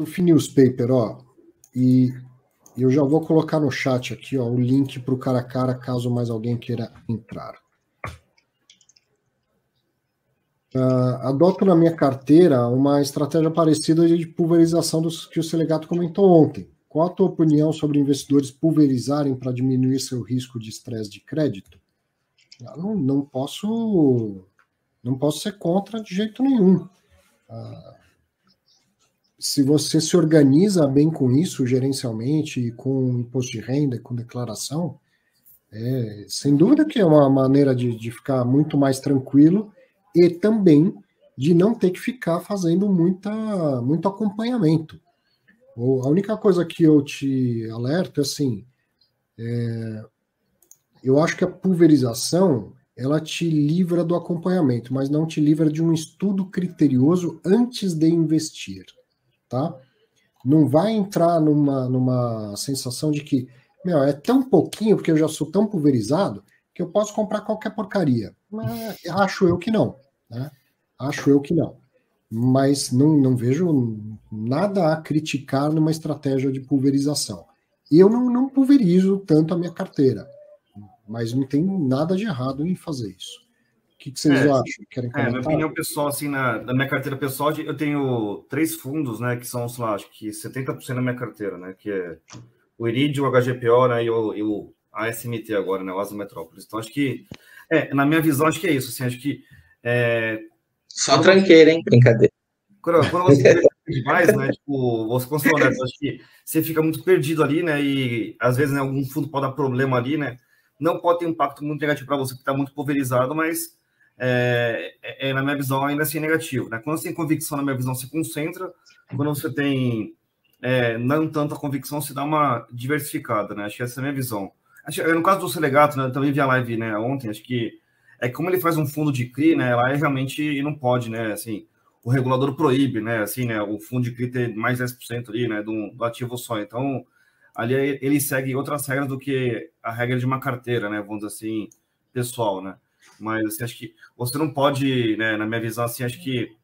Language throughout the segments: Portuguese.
do FinNewsPaper, ó, e eu já vou colocar no chat aqui, ó, o link para o cara a cara, caso mais alguém queira entrar. Adoto na minha carteira uma estratégia parecida de pulverização dos que o Selegato comentou ontem. Qual a tua opinião sobre investidores pulverizarem para diminuir seu risco de estresse de crédito? Eu não posso ser contra de jeito nenhum. Se você se organiza bem com isso, gerencialmente, com imposto de renda, com declaração, sem dúvida que é uma maneira de ficar muito mais tranquilo e também de não ter que ficar fazendo muito acompanhamento. A única coisa que eu te alerto é assim, eu acho que a pulverização ela te livra do acompanhamento, mas não te livra de um estudo criterioso antes de investir, tá? Não vai entrar numa sensação de que, é tão pouquinho, porque eu já sou tão pulverizado, que eu posso comprar qualquer porcaria. Mas acho eu que não, né? Acho eu que não. Mas não vejo nada a criticar numa estratégia de pulverização. Eu não pulverizo tanto a minha carteira, mas não tem nada de errado em fazer isso. O que vocês acham? Querem comentar? Minha opinião pessoal, assim, na minha carteira pessoal, eu tenho 3 fundos, né, que são, sei lá, acho que 70% da minha carteira, né, que é o Iridium, o HGPO, né, e o ASMT agora, né, o Asa Metrópolis. Então, acho que, na minha visão, acho que é isso, assim, acho que... Só tranqueira, hein? Brincadeira. Quando você perde demais, né, tipo, você consegue, né, acho que você fica muito perdido ali, né, e às vezes, né, algum fundo pode dar problema ali, né, não pode ter um impacto muito negativo para você, que está muito pulverizado, mas na minha visão ainda assim é negativo, né? Quando você tem convicção, na minha visão, se concentra, quando você tem não tanta convicção, se dá uma diversificada, né? Acho que essa é a minha visão. No caso do Selegato, né, eu também vi a live, né, ontem, acho que como ele faz um fundo de CRI, né, lá realmente não pode, né, assim, o regulador proíbe, né, assim, né, o fundo de CRI ter mais 10% ali, né, do ativo só, então ali ele segue outras regras do que a regra de uma carteira, né, vamos dizer assim, pessoal, né, mas assim, acho que você não pode, né, na minha visão, assim, acho que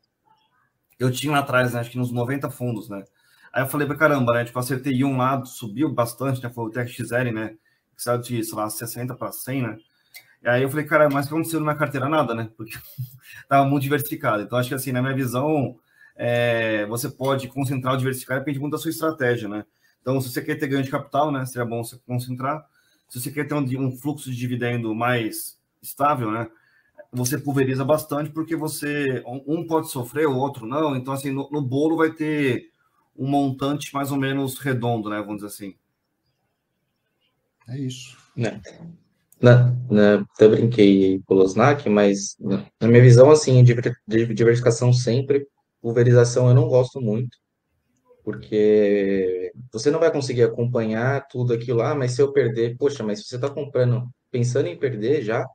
eu tinha lá atrás, né, acho que nos 90 fundos, né, aí eu falei pra caramba, né, tipo, acertei um lá, subiu bastante, né, foi o TXL, né, que saiu de, sei lá, 60 para 100, né, e aí eu falei, cara, mas o que aconteceu na minha carteira? Nada, né, porque tava muito diversificado, então acho que assim, na minha visão, você pode concentrar ou diversificar, depende muito da sua estratégia, né. Então, se você quer ter ganho de capital, né, seria bom você concentrar. Se você quer ter um fluxo de dividendo mais estável, né, você pulveriza bastante, porque um pode sofrer, o outro não. Então, assim, no bolo vai ter um montante mais ou menos redondo, né, vamos dizer assim. É isso. Até brinquei com o Losnak, mas na minha visão, assim, de diversificação sempre, pulverização eu não gosto muito, porque você não vai conseguir acompanhar tudo aquilo lá, mas se eu perder, poxa, mas se você está comprando pensando em perder já,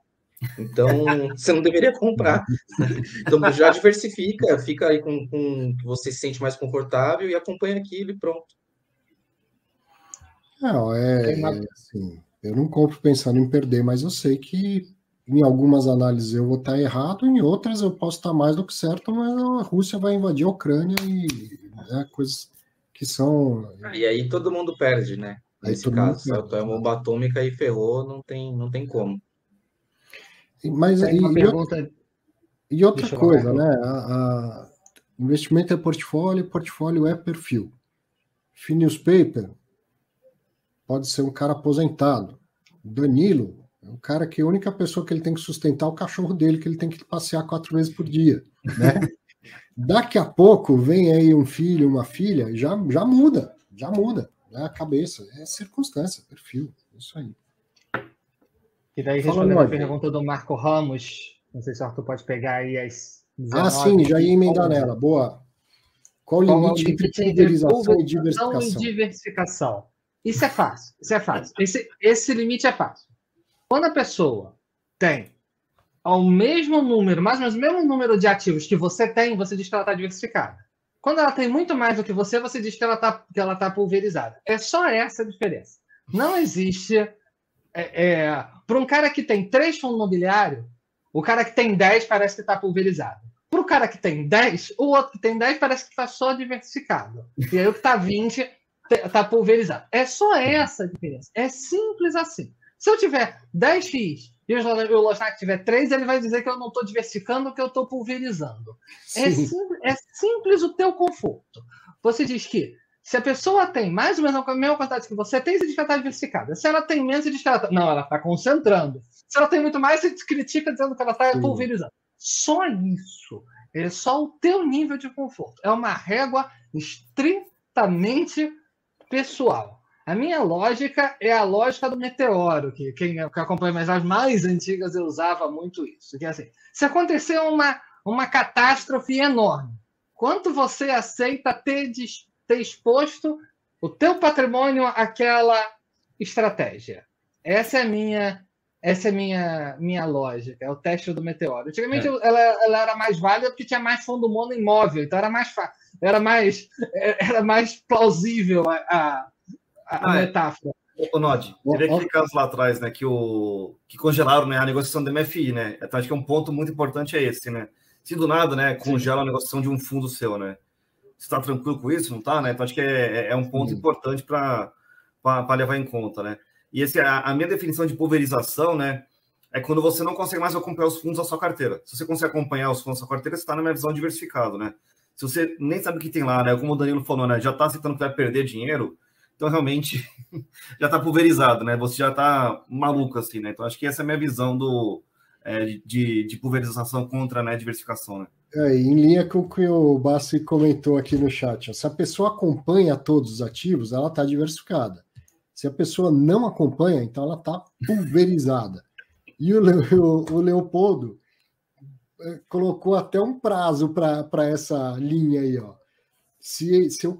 então você não deveria comprar. Então já diversifica, fica aí com que você se sente mais confortável e acompanha aquilo e pronto. Assim, eu não compro pensando em perder, mas eu sei que em algumas análises eu vou estar errado, em outras eu posso estar mais do que certo, mas a Rússia vai invadir a Ucrânia e coisas que são... E aí todo mundo perde, né? Nesse caso, se é uma bomba atômica e ferrou, não tem como. Mas uma pergunta... E outra coisa, né? Investimento é portfólio é perfil. FinNewsPaper pode ser um cara aposentado. Danilo é um cara que a única pessoa que ele tem que sustentar é o cachorro dele, que ele tem que passear 4 vezes por dia, né? Daqui a pouco vem aí um filho, uma filha, já muda, né? A cabeça, é circunstância, perfil, isso aí. E daí, respondendo a pergunta do Marco Ramos, não sei se o Arthur pode pegar aí as 19... sim, já ia emendar nela, boa. Qual o limite entre pulverização e diversificação? Isso é fácil, Esse limite é fácil. Quando a pessoa tem ao mesmo número, mais ou menos o mesmo número de ativos que você tem, você diz que ela está diversificada. Quando ela tem muito mais do que você diz que ela tá pulverizada. É só essa a diferença. Não existe... para um cara que tem 3 fundos imobiliários, o cara que tem 10 parece que está pulverizado. Para o cara que tem 10, o outro que tem 10 parece que está só diversificado. E aí o que está 20 está pulverizado. É só essa a diferença. É simples assim. Se eu tiver 10 FIIs e o Losnak tiver 3, ele vai dizer que eu não estou diversificando, que eu estou pulverizando. É simples o teu conforto. Você diz que se a pessoa tem mais ou menos a mesma quantidade que você tem, você diz que ela está diversificada. Se ela tem menos, você diz que ela está... Não, ela está concentrando. Se ela tem muito mais, você critica dizendo que ela está pulverizando. Só isso. É só o teu nível de conforto. É uma régua estritamente pessoal. A minha lógica é a lógica do meteoro, que quem acompanha as mais antigas eu usava muito isso. Que é assim, se acontecer uma catástrofe enorme, quanto você aceita ter exposto o teu patrimônio àquela estratégia? Essa é minha lógica, é o teste do meteoro. Antigamente ela era mais válida porque tinha mais fundo mono imóvel, então era mais fácil, era mais plausível a metáfora. Ô, Nod, teve aquele caso lá atrás, né, que congelaram, né, a negociação do MFI, né? Então, acho que um ponto muito importante é esse, né? Se do nada, né, congela a negociação de um fundo seu, né? Você está tranquilo com isso, não está, né? Então, acho que é um ponto importante para levar em conta, né? E a minha definição de pulverização, né, é quando você não consegue mais acompanhar os fundos da sua carteira. Se você consegue acompanhar os fundos da sua carteira, você está na minha visão diversificado, né? Se você nem sabe o que tem lá, né, como o Danilo falou, né, já está aceitando que vai perder dinheiro, então realmente já está pulverizado, né? Você já está maluco, assim, né? Então acho que essa é a minha visão de pulverização contra, né, diversificação, né? Em linha com o que o Bassi comentou aqui no chat, se a pessoa acompanha todos os ativos, ela está diversificada. Se a pessoa não acompanha, então ela está pulverizada. E o Leopoldo colocou até um prazo para essa linha aí, ó. Se eu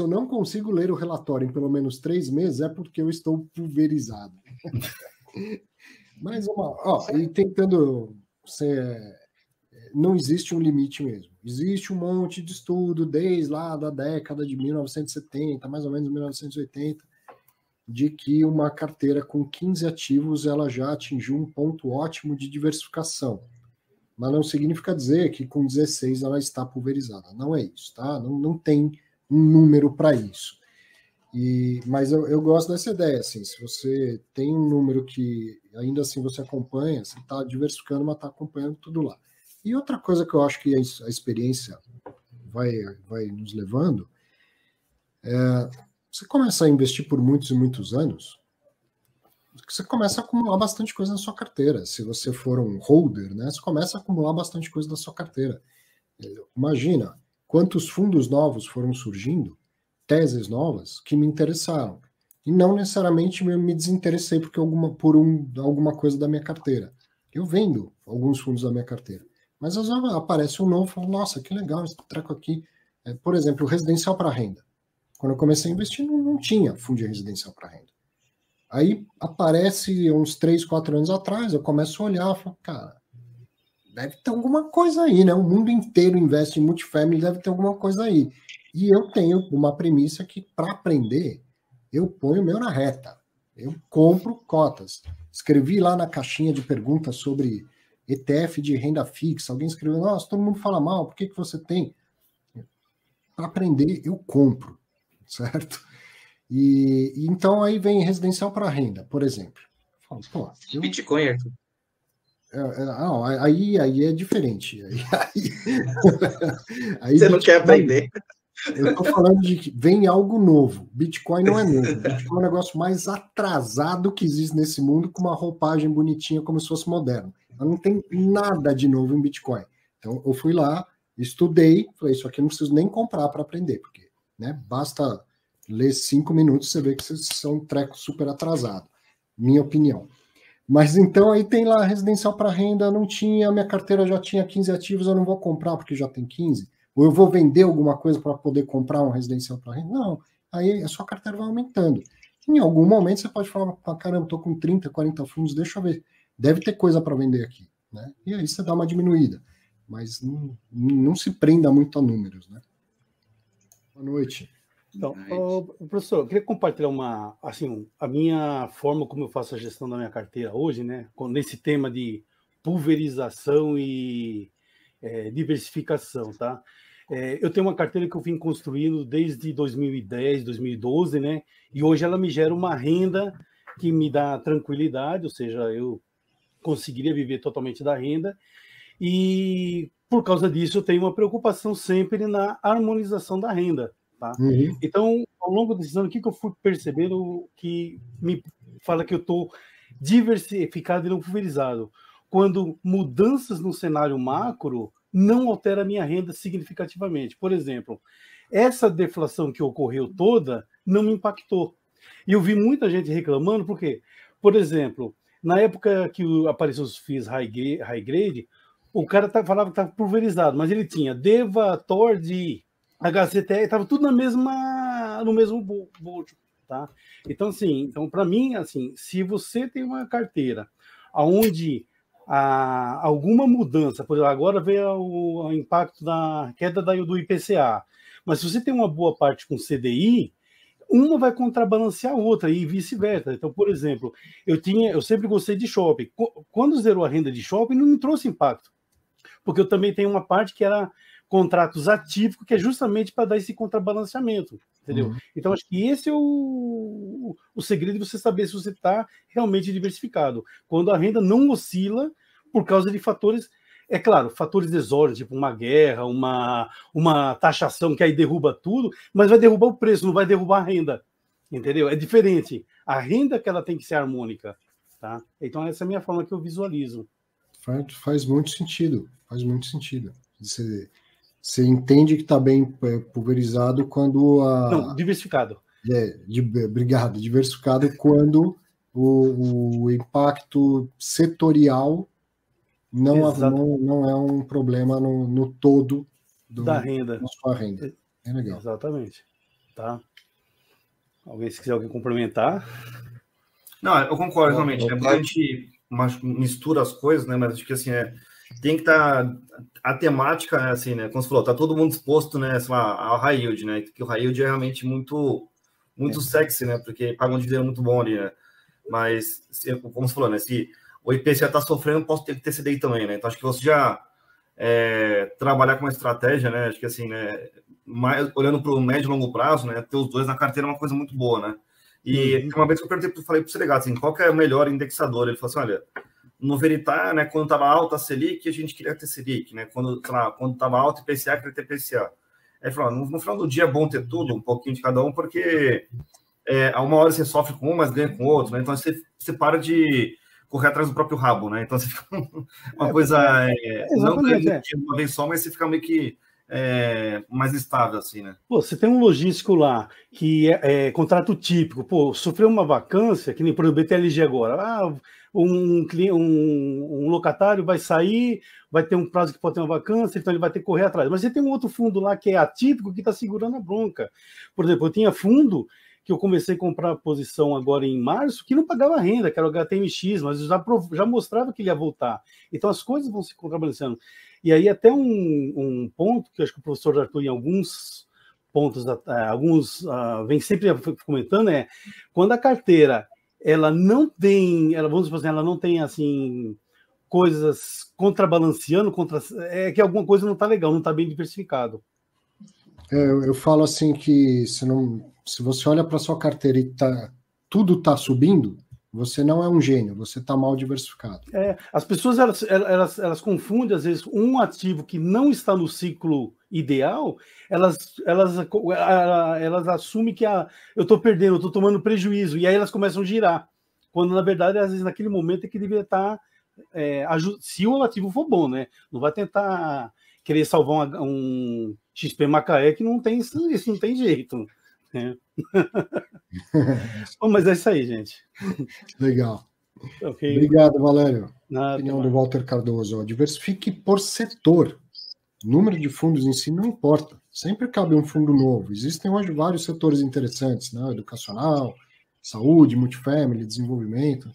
não consigo ler o relatório em pelo menos 3 meses, é porque eu estou pulverizado. Mas e tentando não existe um limite mesmo. Existe um monte de estudo desde lá da década de 1970, mais ou menos 1980, de que uma carteira com 15 ativos ela já atingiu um ponto ótimo de diversificação. Mas não significa dizer que com 16 ela está pulverizada. Não é isso, tá? Não tem um número para isso. Mas eu gosto dessa ideia, assim, se você tem um número que ainda assim você acompanha, você está diversificando, mas está acompanhando tudo lá. E outra coisa que eu acho que a experiência vai nos levando você começa a investir por muitos e muitos anos, você começa a acumular bastante coisa na sua carteira. Se você for um holder, né, você começa a acumular bastante coisa na sua carteira. Imagina quantos fundos novos foram surgindo, teses novas que me interessaram. E não necessariamente me desinteressei por alguma coisa da minha carteira. Eu vendo alguns fundos da minha carteira. Mas às vezes aparece um novo e falo, nossa, que legal esse treco aqui. Por exemplo, residencial para renda. Quando eu comecei a investir, não tinha fundo de residencial para renda. Aí aparece uns 3, 4 anos atrás, eu começo a olhar e falo, cara, deve ter alguma coisa aí, né? O mundo inteiro investe em multifamily, deve ter alguma coisa aí. E eu tenho uma premissa que, para aprender, eu ponho o meu na reta. Eu compro cotas. Escrevi lá na caixinha de perguntas sobre ETF de renda fixa. Alguém escreveu, nossa, todo mundo fala mal, por que você tem? Para aprender, eu compro, certo? E então aí vem residencial para renda, por exemplo. Bitcoin, Arthur. Aí é diferente. Aí você não quer aprender. Eu estou falando de que vem algo novo. Bitcoin não é novo. Bitcoin é o negócio mais atrasado que existe nesse mundo, com uma roupagem bonitinha, como se fosse moderno. Não tem nada de novo em Bitcoin. Então eu fui lá, estudei, falei, isso aqui eu não preciso nem comprar para aprender, porque, né, basta ler 5 minutos, você vê que vocês são um treco super atrasado. Minha opinião. Mas então aí tem lá residencial para renda, não tinha, minha carteira já tinha 15 ativos, eu não vou comprar porque já tem 15. Ou eu vou vender alguma coisa para poder comprar um residencial para renda? Não. Aí a sua carteira vai aumentando. Em algum momento você pode falar, caramba, estou com 30, 40 fundos, deixa eu ver. Deve ter coisa para vender aqui. Né? E aí você dá uma diminuída. Mas não se prenda muito a números. Né? Boa noite. Então, professor, eu queria compartilhar a minha forma como eu faço a gestão da minha carteira hoje, né? Nesse tema de pulverização e diversificação, tá? Eu tenho uma carteira que eu vim construindo desde 2010, 2012, né? E hoje ela me gera uma renda que me dá tranquilidade, ou seja, eu conseguiria viver totalmente da renda. E por causa disso eu tenho uma preocupação sempre na harmonização da renda, tá? Uhum. Então, ao longo desses anos, o que eu fui percebendo que me fala que eu estou diversificado e não pulverizado? Quando mudanças no cenário macro não altera a minha renda significativamente. Por exemplo, essa deflação que ocorreu toda não me impactou. E eu vi muita gente reclamando, porque, por exemplo, na época que apareceu os FIIs high grade, o cara falava que estava pulverizado, mas ele tinha DEVA, TORD, HCTE, estava tudo no mesmo bolso, tá? Então, assim, para mim, assim, se você tem uma carteira onde alguma mudança, por exemplo, agora veio o impacto da queda do IPCA, mas se você tem uma boa parte com CDI, uma vai contrabalancear a outra e vice-versa. Então, por exemplo, eu sempre gostei de shopping. Quando zerou a renda de shopping, não me trouxe impacto, porque eu também tenho uma parte que era contratos atípicos, que é justamente para dar esse contrabalanceamento, entendeu? Então, acho que esse é o segredo de você saber se você está realmente diversificado. Quando a renda não oscila por causa de fatores, é claro, fatores exógenos, tipo uma guerra, uma taxação que aí derruba tudo, mas vai derrubar o preço, não vai derrubar a renda, entendeu? É diferente. A renda que ela tem que ser harmônica, tá? Então, essa é a minha forma que eu visualizo. Faz muito sentido, faz muito sentido. Você entende que está bem pulverizado quando Não, diversificado. Obrigado. Diversificado quando o impacto setorial não é um problema no todo da renda. Da sua renda. É legal. Exatamente. Tá? Se quiser alguém complementar. Não, eu concordo, realmente. É porque a gente mistura as coisas, né? Mas acho que assim, tem que estar a temática, assim, né? Como você falou, tá todo mundo exposto, né? Sei lá, ao high yield, né? Porque o high yield é realmente muito sexy, né? Porque paga um dinheiro muito bom ali, né? Mas, como você falou, né? Se o IPCA está sofrendo, posso ter que ter CDI também, né? Então, acho que você já trabalhar com uma estratégia, né? Acho que assim, né? Olhando para o médio e longo prazo, né? Ter os dois na carteira é uma coisa muito boa, né? E uma vez que eu falei para o Selegato, assim, qual que é o melhor indexador? Ele falou assim, olha, no Veritar, né, quando estava alta a Selic, a gente queria ter Selic, né? Quando estava alta IPCA, queria ter IPCA. Aí ele falou, no final do dia é bom ter tudo, um pouquinho de cada um, porque a uma hora você sofre com um, mas ganha com o outro, né? Então você para de correr atrás do próprio rabo, né? Então você fica uma coisa... não ganha uma vez só, mas você fica meio que mais estável, assim, né? Pô, você tem um logístico lá que é contrato típico, pô, sofreu uma vacância, que nem por exemplo o BTLG agora, um locatário vai sair, vai ter um prazo que pode ter uma vacância, então ele vai ter que correr atrás. Mas você tem um outro fundo lá que é atípico, que está segurando a bronca. Por exemplo, eu tinha fundo que eu comecei a comprar posição agora em março, que não pagava renda, que era o HTMX, mas já mostrava que ele ia voltar. Então as coisas vão se contrabalanceando. E aí até um ponto que eu acho que o professor Arthur, em alguns pontos, vem sempre comentando, quando a carteira ela não tem, vamos dizer assim, ela não tem assim coisas contrabalanceando, que alguma coisa não está legal, não está bem diversificado. Eu falo assim que se você olha para sua carteira e tudo está subindo, você não é um gênio, você está mal diversificado. As pessoas elas confundem, às vezes, um ativo que não está no ciclo ideal, elas assumem que eu estou perdendo, eu estou tomando prejuízo, e aí elas começam a girar. Quando, na verdade, às vezes, naquele momento é que deveria estar... se o ativo for bom, né? Não vai tentar querer salvar um XP Macaé que não tem isso, não tem jeito. Bom, mas é isso aí, gente. Legal. Okay. Obrigado, Valério. Nada, opinião do Walter Cardoso. Diversifique por setor. O número de fundos em si não importa. Sempre cabe um fundo novo. Existem hoje vários setores interessantes, né? Educacional, saúde, multifamily, desenvolvimento.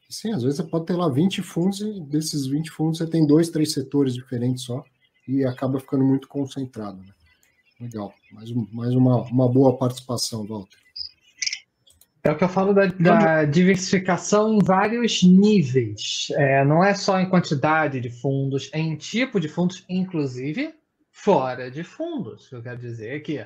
E, sim, às vezes você pode ter lá 20 fundos e desses 20 fundos você tem 2, 3 setores diferentes só e acaba ficando muito concentrado, né? Legal. Mais uma boa participação, Walter. É o que eu falo da diversificação em vários níveis. Não é só em quantidade de fundos, é em tipo de fundos, inclusive fora de fundos. Eu quero dizer aqui,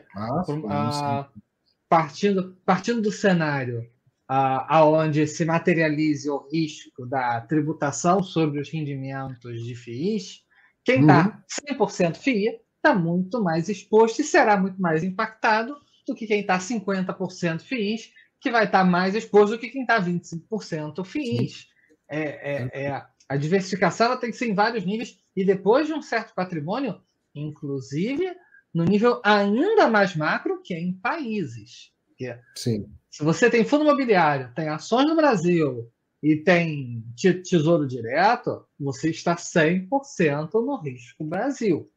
partindo do cenário aonde se materialize o risco da tributação sobre os rendimentos de FIIs, quem está 100% FII está muito mais exposto e será muito mais impactado do que quem está 50% FIIs, que vai estar mais exposto do que quem está 25% FIIs. A diversificação ela tem que ser em vários níveis, e depois de um certo patrimônio, inclusive no nível ainda mais macro, que é em países. Sim. Se você tem fundo imobiliário, tem ações no Brasil e tem tesouro direto, você está 100% no risco Brasil.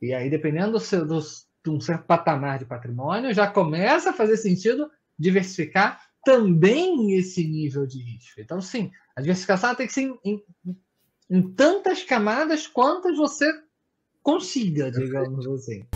E aí, dependendo de um certo patamar de patrimônio, já começa a fazer sentido diversificar também esse nível de risco. Então, sim, a diversificação tem que ser em tantas camadas quantas você consiga, digamos assim.